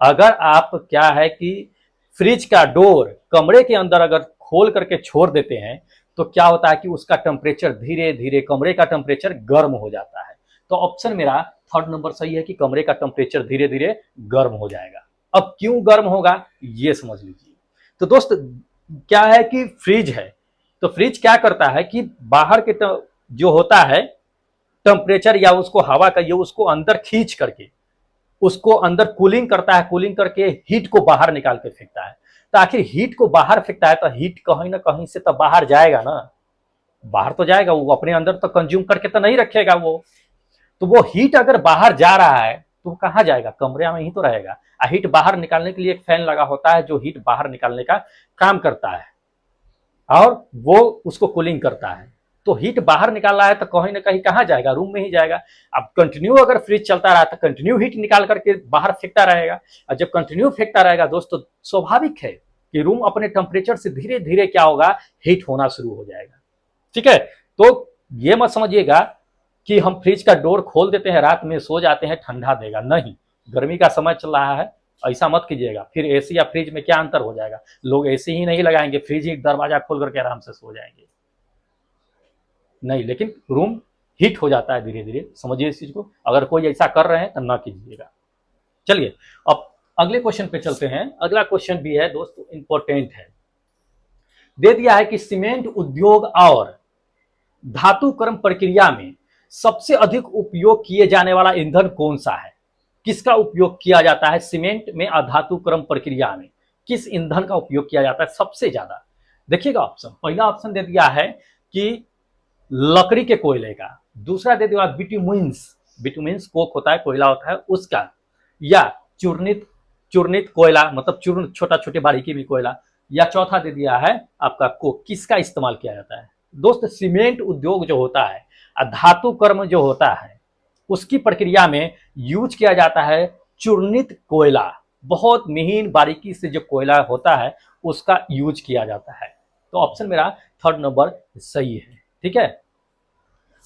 अगर आप क्या है कि फ्रिज का डोर कमरे के अंदर अगर खोल करके छोड़ देते हैं तो क्या होता है कि उसका टेम्परेचर धीरे धीरे, कमरे का टेम्परेचर गर्म हो जाता है। तो ऑप्शन मेरा थर्ड नंबर सही है कि कमरे का टेम्परेचर धीरे धीरे गर्म हो जाएगा। अब क्यों गर्म होगा ये समझ लीजिए। तो दोस्त क्या है कि फ्रिज है, तो फ्रिज क्या करता है कि बाहर के जो होता है टेम्परेचर या उसको हवा का, ये उसको अंदर खींच करके उसको अंदर कूलिंग करता है, कूलिंग करके हीट को बाहर निकाल के फेंकता है। तो आखिर हीट को बाहर फेंकता है तो हीट कहीं ना कहीं से तो बाहर जाएगा ना, बाहर तो जाएगा, वो अपने अंदर तो कंज्यूम करके तो नहीं रखेगा वो। तो वो हीट अगर बाहर जा रहा है तो कहाँ जाएगा, कमरे में ही तो रहेगा। हीट बाहर निकालने के लिए एक फैन लगा होता है जो हीट बाहर निकालने का काम करता है और वो उसको कूलिंग करता है। तो हीट बाहर निकाल रहा है तो कहीं ना कहीं कहाँ जाएगा, रूम में ही जाएगा। अब कंटिन्यू अगर फ्रिज चलता रहा तो कंटिन्यू हीट निकाल करके बाहर फेंकता रहेगा, और जब कंटिन्यू फेंकता रहेगा दोस्तों, स्वाभाविक है कि रूम अपने टेम्परेचर से धीरे धीरे क्या होगा, हीट होना शुरू हो जाएगा, ठीक है। तो ये मत समझिएगा कि हम फ्रिज का डोर खोल देते हैं, रात में सो जाते हैं ठंडा देगा, नहीं। गर्मी का समय चल रहा है, ऐसा मत कीजिएगा। फिर एसी या फ्रिज में क्या अंतर हो जाएगा, लोग एसी ही नहीं लगाएंगे, फ्रिज ही दरवाजा खोल करके आराम से सो जाएंगे, नहीं। लेकिन रूम हीट हो जाता है धीरे धीरे, समझिए इस चीज को। अगर कोई ऐसा कर रहे हैं तो ना कीजिएगा। चलिए अब अगले क्वेश्चन पे चलते हैं। अगला क्वेश्चन भी है दोस्तों, इंपॉर्टेंट है। दे दिया है कि सीमेंट उद्योग और धातुकर्म प्रक्रिया में सबसे अधिक उपयोग किए जाने वाला ईंधन कौन सा है। किसका उपयोग किया जाता है सीमेंट में और धातुकर्म प्रक्रिया में, किस ईंधन का उपयोग किया जाता है सबसे ज्यादा। देखिएगा ऑप्शन, पहला ऑप्शन दे दिया है कि लकड़ी के कोयले का, दूसरा दे दिया बिटुमिन्स, बिटुमिन्स कोक होता है, कोयला होता है उसका, या चूर्णित चूर्णित कोयला मतलब चूर्ण छोटा छोटे बारीकी भी कोयला, या चौथा दे दिया है आपका कोक। किसका इस्तेमाल किया जाता है दोस्त? सीमेंट उद्योग जो होता है, धातु कर्म जो होता है, उसकी प्रक्रिया में यूज किया जाता है चूर्णित कोयला। बहुत महीन बारीकी से जो कोयला होता है उसका यूज किया जाता है। तो ऑप्शन मेरा थर्ड नंबर सही है। ठीक है,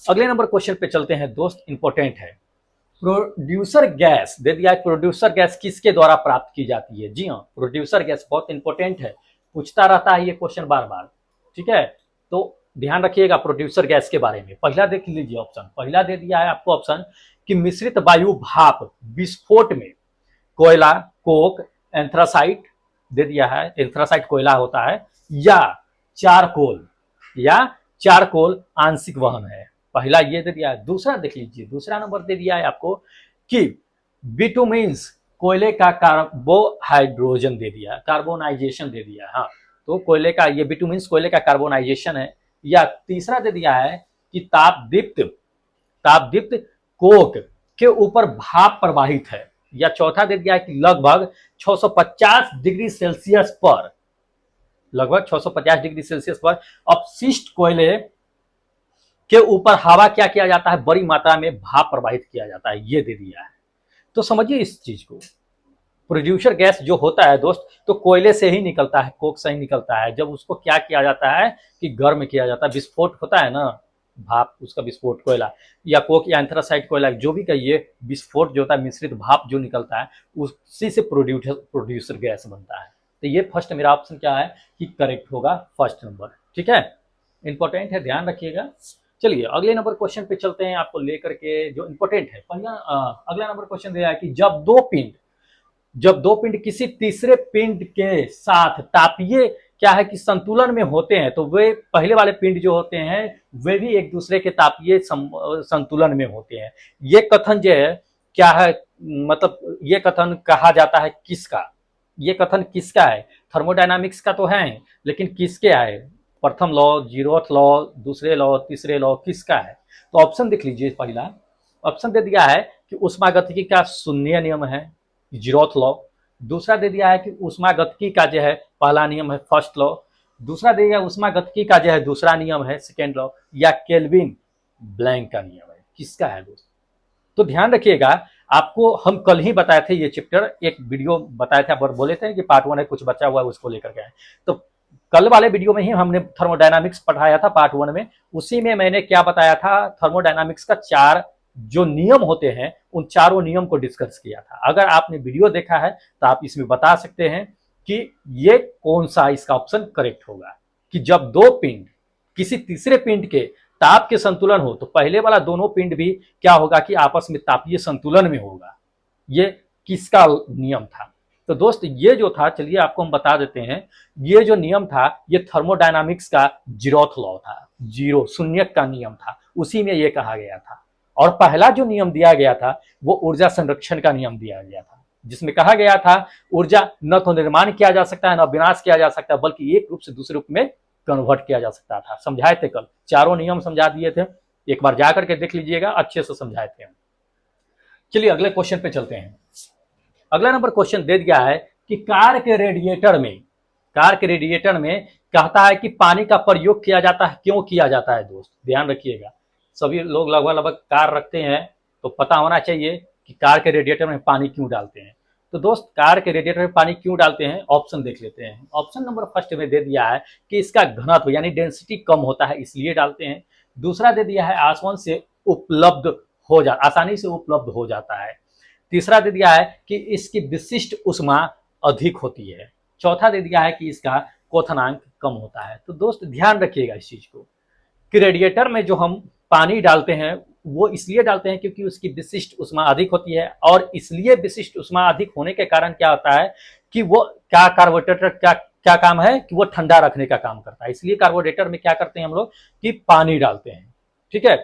अगले नंबर क्वेश्चन पे चलते हैं दोस्त, इंपॉर्टेंट है। प्रोड्यूसर गैस दे दिया है, प्रोड्यूसर गैस किसके द्वारा प्राप्त की जाती है? जी हाँ, प्रोड्यूसर गैस बहुत इंपॉर्टेंट है, पूछता रहता है ये क्वेश्चन बार बार। ठीक है, तो ध्यान रखिएगा प्रोड्यूसर गैस के बारे में। पहला देख लीजिए ऑप्शन, पहला दे दिया है आपको ऑप्शन कि मिश्रित वायु भाप विस्फोट में कोयला, कोक, एंथ्रासाइट दे दिया है, एंथ्रासाइट कोयला होता है, या चारकोल, या चारकोल आंशिक वहन है। पहला ये दे दिया है। दूसरा देख लीजिए, दूसरा नंबर दे दिया है आपको कि बिटुमिन्स कोयले का कार्बोहाइड्रोजन दे दिया, कार्बोनाइजेशन दे दिया। हाँ, तो कोयले का ये बिटुमिन्स कोयले का कार्बोनाइजेशन है। या तीसरा दे दिया है कि तापदीप्त कोक के ऊपर भाप प्रवाहित है। या चौथा दे दिया है कि लगभग 650 डिग्री सेल्सियस पर, लगभग 650 डिग्री सेल्सियस पर अपशिष्ट कोयले के ऊपर हवा क्या किया जाता है? बड़ी मात्रा में भाप प्रवाहित किया जाता है। ये दे दिया है। तो समझिए इस चीज को, प्रोड्यूसर गैस जो होता है दोस्त, तो कोयले से ही निकलता है, कोक से ही निकलता है। जब उसको क्या किया जाता है कि गर्म किया जाता है, विस्फोट होता है ना, भाप, उसका विस्फोट कोयला या कोक या एंथ्रासाइट कोयला जो भी कहिए, विस्फोट जो होता है, मिश्रित भाप जो निकलता है, उसी से प्रोड्यूसर गैस बनता है। तो ये फर्स्ट मेरा ऑप्शन क्या है कि करेक्ट होगा, फर्स्ट नंबर। ठीक है, इंपॉर्टेंट है, ध्यान रखिएगा। चलिए अगले नंबर क्वेश्चन पे चलते हैं, आपको लेकर के जो इंपॉर्टेंट है। पहला अगला नंबर क्वेश्चन दिया है कि जब दो पिंड किसी तीसरे पिंड के साथ तापीय क्या है कि संतुलन में होते हैं, तो वे पहले वाले पिंड जो होते हैं वे भी एक दूसरे के तापीय संतुलन में होते हैं। ये कथन जो है क्या है, मतलब ये कथन कहा जाता है किसका? ये कथन किसका है? थर्मोडायनामिक्स का तो है, लेकिन किसके है? प्रथम लॉ, जीरोथ लॉ, दूसरे लॉ, तीसरे लॉ, किसका है? तो ऑप्शन देख लीजिए। पहला ऑप्शन दे दिया है कि ऊष्मागतिकी का शून्य नियम है, जीरोथ लॉ। दूसरा दे दिया है कि ऊष्मागतिकी का जो है पहला नियम है, फर्स्ट लॉ। दूसरा दे दिया ऊष्मागतिकी का जो है दूसरा नियम है, सेकेंड लॉ। या केल्विन ब्लैंक का नियम है, किसका है दोस्त? तो ध्यान रखिएगा, आपको हम कल ही बताए थे ये चैप्टर, एक वीडियो बताए थे, बोले थे कि पार्ट 1 है, कुछ बचा हुआ है उसको लेकर के आए। तो कल वाले वीडियो में ही हमने थर्मोडायनामिक्स पढ़ाया था पार्ट 1 में। उसी में मैंने क्या बताया था, थर्मोडायनामिक्स का 4 जो नियम होते हैं उन चारों नियम को डिस्कस किया था। अगर आपने वीडियो देखा है तो आप इसमें बता सकते हैं कि ये कौन सा इसका ऑप्शन करेक्ट होगा, कि जब दो पिंड किसी तीसरे पिंड के ताप के संतुलन हो तो पहले वाला दोनों पिंड भी क्या होगा कि आपस में तापीय संतुलन में होगा। ये किसका नियम था? तो दोस्त ये जो था, चलिए आपको हम बता देते हैं, ये जो नियम था ये थर्मोडायनामिक्स का जीरोथ लॉ था, जीरो शून्यक का नियम था, उसी में ये कहा गया था। और पहला जो नियम दिया गया था वो ऊर्जा संरक्षण का नियम दिया गया था, जिसमें कहा गया था ऊर्जा न तो निर्माण किया जा सकता है न विनाश किया जा सकता है, बल्कि एक रूप से दूसरे रूप में कन्वर्ट किया जा सकता था। समझाए थे कल, चारों नियम समझा दिए थे, एक बार जाकर के देख लीजिएगा, अच्छे से समझाए थे। चलिए अगले क्वेश्चन पे चलते हैं। अगला नंबर क्वेश्चन दे दिया है कि कार के रेडिएटर में कहता है कि पानी का प्रयोग किया जाता है, क्यों किया जाता है दोस्त? ध्यान रखिएगा, सभी लोग लगभग कार रखते हैं तो पता होना चाहिए कि कार के रेडिएटर में पानी क्यों डालते हैं। तो दोस्त कार के रेडिएटर में पानी क्यों डालते हैं, ऑप्शन देख लेते हैं। ऑप्शन नंबर फर्स्ट में दे दिया है कि इसका घनत्व यानी डेंसिटी कम होता है इसलिए डालते हैं। दूसरा दे दिया है आसानी से उपलब्ध हो जाता है। तीसरा दे दिया है कि इसकी विशिष्ट ऊष्मा अधिक होती है। चौथा दे दिया है कि इसका क्वथनांक कम होता है। तो दोस्त ध्यान रखिएगा इस चीज को कि रेडिएटर में जो हम पानी डालते हैं वो इसलिए डालते हैं क्योंकि उसकी विशिष्ट ऊष्मा अधिक होती है, और इसलिए विशिष्ट ऊष्मा अधिक होने के कारण क्या होता है कि वो क्या कार्बोरेटर क्या काम है कि वो ठंडा रखने का काम करता है। इसलिए कार्बोरेटर में क्या करते हैं हम लोग कि पानी डालते हैं। ठीक है,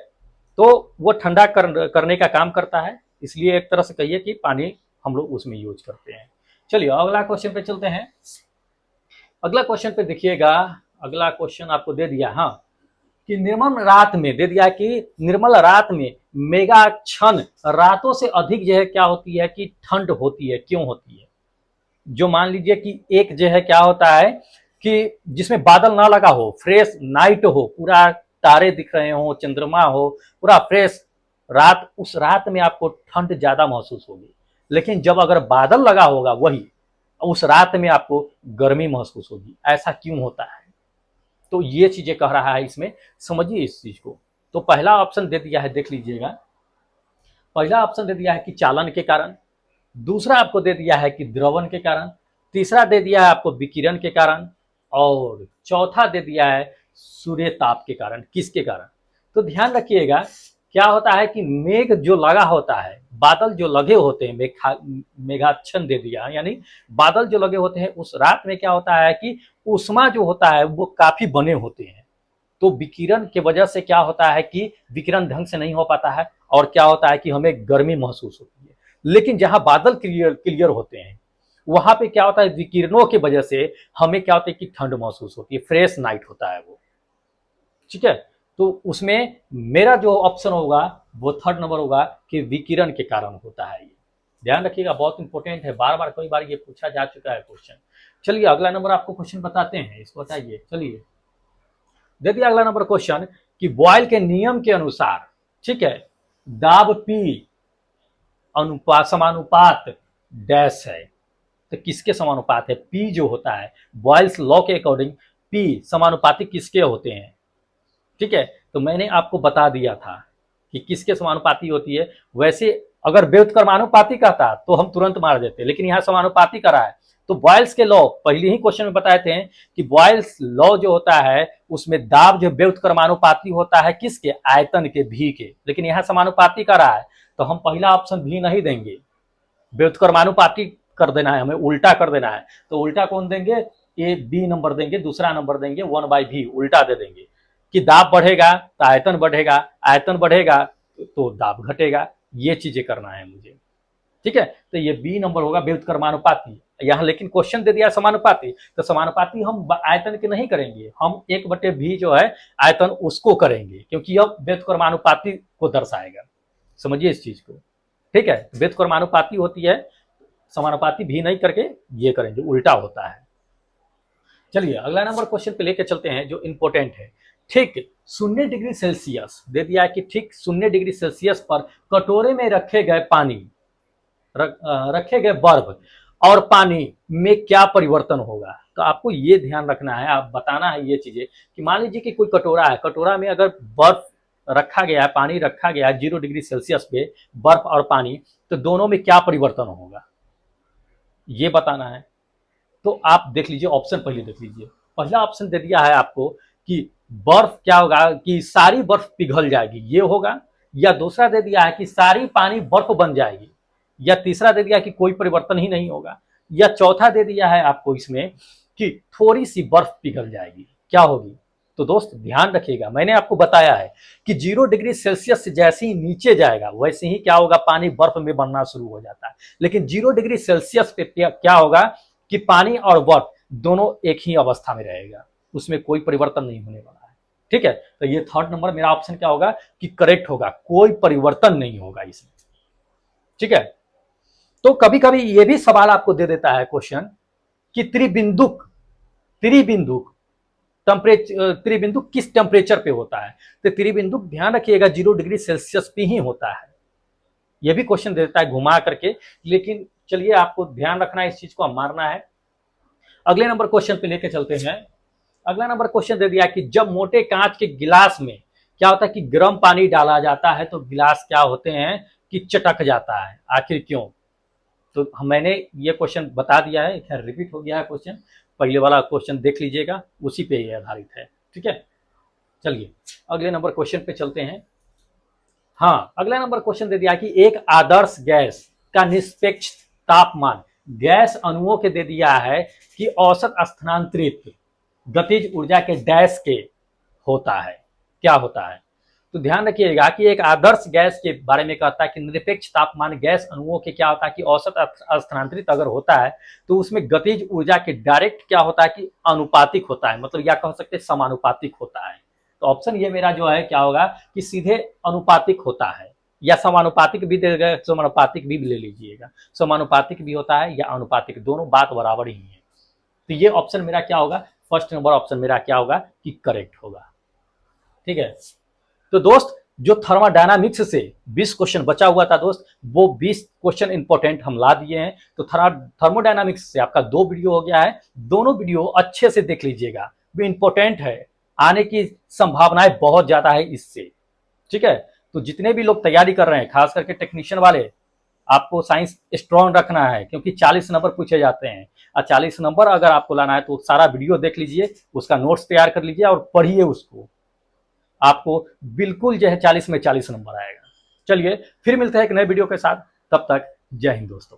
तो वो ठंडा करने का काम करता है, इसलिए एक तरह से कहिए कि पानी हम लोग उसमें यूज करते हैं। चलिए अगला क्वेश्चन पे चलते हैं। अगला क्वेश्चन पे देखिएगा, अगला क्वेश्चन आपको दे दिया, हाँ, कि निर्मल रात में दे दिया कि निर्मल रात में मेघाच्छन्न रातों से अधिक जो है क्या होती है कि ठंड होती है, क्यों होती है? जो मान लीजिए कि एक जो है क्या होता है कि जिसमें बादल ना लगा हो, फ्रेश नाइट हो, पूरा तारे दिख रहे हो, चंद्रमा हो, पूरा फ्रेश रात, उस रात में आपको ठंड ज्यादा महसूस होगी। लेकिन जब अगर बादल लगा होगा वही, उस रात में आपको गर्मी महसूस होगी। ऐसा क्यों होता है? तो ये चीजें कह रहा है इसमें, समझिए इस चीज को। तो पहला ऑप्शन दे दिया है, देख लीजिएगा, पहला ऑप्शन दे दिया है कि चालन के कारण, दूसरा आपको दे दिया है कि द्रवण के कारण, तीसरा दे दिया है आपको विकिरण के कारण, और चौथा दे दिया है सूर्य ताप के कारण। किसके कारण? तो ध्यान रखिएगा, क्या होता है कि मेघ जो लगा होता है, बादल जो लगे होते हैं, मेघाच्छन्न दे दिया, यानी बादल जो लगे होते हैं, उस रात में क्या होता है कि ऊष्मा जो होता है वो काफी बने होते हैं। तो विकिरण की वजह से क्या होता है कि विकिरण ढंग से नहीं हो पाता है, और क्या होता है कि हमें गर्मी महसूस होती है। लेकिन जहां बादल क्लियर क्लियर होते हैं, वहां पे क्या होता है, विकिरणों की वजह से हमें क्या होता है कि ठंड महसूस होती है, फ्रेश नाइट होता है वो। ठीक है, तो उसमें मेरा जो ऑप्शन होगा वो थर्ड नंबर होगा कि विकिरण के कारण होता है। ये ध्यान रखिएगा, बहुत इंपॉर्टेंट है, बार बार कई बार ये पूछा जा चुका है क्वेश्चन। चलिए अगला नंबर आपको क्वेश्चन बताते हैं, इसको बताइए। चलिए देखिए अगला नंबर क्वेश्चन कि बॉयल के नियम के अनुसार, ठीक है, दाब पी अनुपात समानुपात डैश है। तो किसके समानुपात है? पी जो होता है, बॉयल्स लॉ के अकॉर्डिंग पी समानुपाती किसके होते हैं? ठीक है, तो मैंने आपको बता दिया था कि किसके समानुपाती होती है। वैसे अगर व्युत्क्रमानुपाती कहता तो हम तुरंत मार देते, लेकिन यहाँ समानुपाती करा है। तो बॉयल्स के लॉ पहले ही क्वेश्चन में बताए थे कि बॉयल्स लॉ जो होता है उसमें दाब जो व्युत्क्रमानुपाती होता है किसके? आयतन के, भी के। लेकिन यहाँ समानुपाती करा है, तो हम पहला ऑप्शन भी नहीं देंगे, व्युत्क्रमानुपाती कर देना है, हमें उल्टा कर देना है। तो उल्टा कौन देंगे? ए बी नंबर देंगे, दूसरा नंबर देंगे 1/v, उल्टा दे देंगे कि दाब बढ़ेगा तो आयतन बढ़ेगा, आयतन बढ़ेगा तो दाब घटेगा। ये चीजें करना है मुझे, ठीक है। तो ये बी नंबर होगा व्युत्क्रमानुपाती। यहाँ लेकिन क्वेश्चन दे दिया समानुपाती, तो समानुपाती हम आयतन के नहीं करेंगे, हम 1/v जो है आयतन उसको करेंगे, क्योंकि यह व्युत्क्रमानुपाती को दर्शाएगा। समझिए इस चीज को, ठीक है। व्युत्क्रमानुपाती होती है, समानुपाती भी नहीं करके ये करेंगे, उल्टा होता है। चलिए अगला नंबर क्वेश्चन पे लेके चलते हैं जो इंपॉर्टेंट है। ठीक 0 डिग्री सेल्सियस दे दिया है कि ठीक 0 डिग्री सेल्सियस पर कटोरे में रखे गए पानी, रखे गए बर्फ और पानी में क्या परिवर्तन होगा। तो आपको ये ध्यान रखना है, आप बताना है ये चीजें कि मान लीजिए कि कोई कटोरा है, कटोरा में अगर बर्फ रखा गया है, पानी रखा गया है 0 डिग्री सेल्सियस पे, बर्फ और पानी, तो दोनों में क्या परिवर्तन होगा ये बताना है। तो आप देख लीजिए, ऑप्शन पहले देख लीजिए। पहला ऑप्शन दे दिया है आपको कि बर्फ क्या होगा कि सारी बर्फ पिघल जाएगी, ये होगा, या दूसरा दे दिया है कि सारी पानी बर्फ बन जाएगी, या तीसरा दे दिया कि कोई परिवर्तन ही नहीं होगा, या चौथा दे दिया है आपको इसमें कि थोड़ी सी बर्फ पिघल जाएगी, क्या होगी। तो दोस्त ध्यान रखिएगा, मैंने आपको बताया है कि 0 डिग्री सेल्सियस से जैसे ही नीचे जाएगा वैसे ही क्या होगा, पानी बर्फ में बनना शुरू हो जाता है। लेकिन 0 डिग्री सेल्सियस पे क्या होगा कि पानी और बर्फ दोनों एक ही अवस्था में रहेगा, उसमें कोई परिवर्तन नहीं होने वाला है, ठीक है। तो ये थर्ड नंबर मेरा ऑप्शन क्या होगा कि करेक्ट होगा, कोई परिवर्तन नहीं होगा इसमें, ठीक है। तो कभी कभी ये भी सवाल आपको दे देता है क्वेश्चन कि त्रिबिंदुक त्रिबिंदुक किस टेम्परेचर पे होता है। तो त्रिबिंदुक ध्यान रखिएगा 0 डिग्री सेल्सियस पे ही होता है, यह भी क्वेश्चन देता है घुमा करके। लेकिन चलिए आपको ध्यान रखना है, इस चीज को मारना है। अगले नंबर क्वेश्चन पे लेके चलते हैं। अगला नंबर क्वेश्चन दे दिया कि जब मोटे कांच के गिलास में क्या होता है कि गर्म पानी डाला जाता है तो गिलास क्या होते हैं कि चटक जाता है, आखिर क्यों। तो मैंने ये क्वेश्चन बता दिया है, खैर रिपीट हो गया है क्वेश्चन, पहले वाला क्वेश्चन देख लीजिएगा, उसी पे ये आधारित है, ठीक है। चलिए अगले नंबर क्वेश्चन पे चलते हैं। हाँ, अगला नंबर क्वेश्चन दे दिया कि एक आदर्श गैस का निष्पक्ष तापमान गैस अणुओं के दे दिया है कि औसत स्थानांतरित गतिज ऊर्जा के डैश के होता है, क्या होता है। तो ध्यान रखिएगा कि एक आदर्श गैस के बारे में कहता है कि निरपेक्ष तापमान गैस अणुओं के क्या होता है कि औसत स्थानांतरित अगर होता है तो उसमें गतिज ऊर्जा के डायरेक्ट क्या होता है कि अनुपातिक होता है, मतलब या कह सकते हैं समानुपातिक होता है। तो ऑप्शन ये मेरा जो है क्या होगा कि सीधे अनुपातिक होता है, या समानुपातिक भी देगा, समानुपातिक भी ले लीजिएगा, समानुपातिक भी होता है या अनुपातिक, दोनों बात बराबर ही है। तो ये ऑप्शन मेरा क्या होगा, फर्स्ट नंबर ऑप्शन मेरा क्या होगा कि करेक्ट होगा। ठीक है, तो दोस्त जो थर्मोडायनामिक्स से 20 क्वेश्चन बचा हुआ था दोस्त, वो 20 क्वेश्चन इंपॉर्टेंट हम ला दिए हैं। तो थर्मोडायनामिक्स से आपका 2 वीडियो हो गया है, दोनों वीडियो अच्छे से देख लीजिएगा, वो इंपॉर्टेंट है, आने की संभावनाएं बहुत ज्यादा है इससे। ठीक है, तो जितने भी लोग तैयारी कर रहे हैं, खास करके टेक्नीशियन वाले, आपको साइंस स्ट्रॉन्ग रखना है क्योंकि 40 नंबर पूछे जाते हैं, और 40 नंबर अगर आपको लाना है तो सारा वीडियो देख लीजिए, उसका नोट्स तैयार कर लीजिए और पढ़िए उसको, आपको बिल्कुल जो है 40 में 40 नंबर आएगा। चलिए फिर मिलते हैं एक नए वीडियो के साथ, तब तक जय हिंद दोस्तों।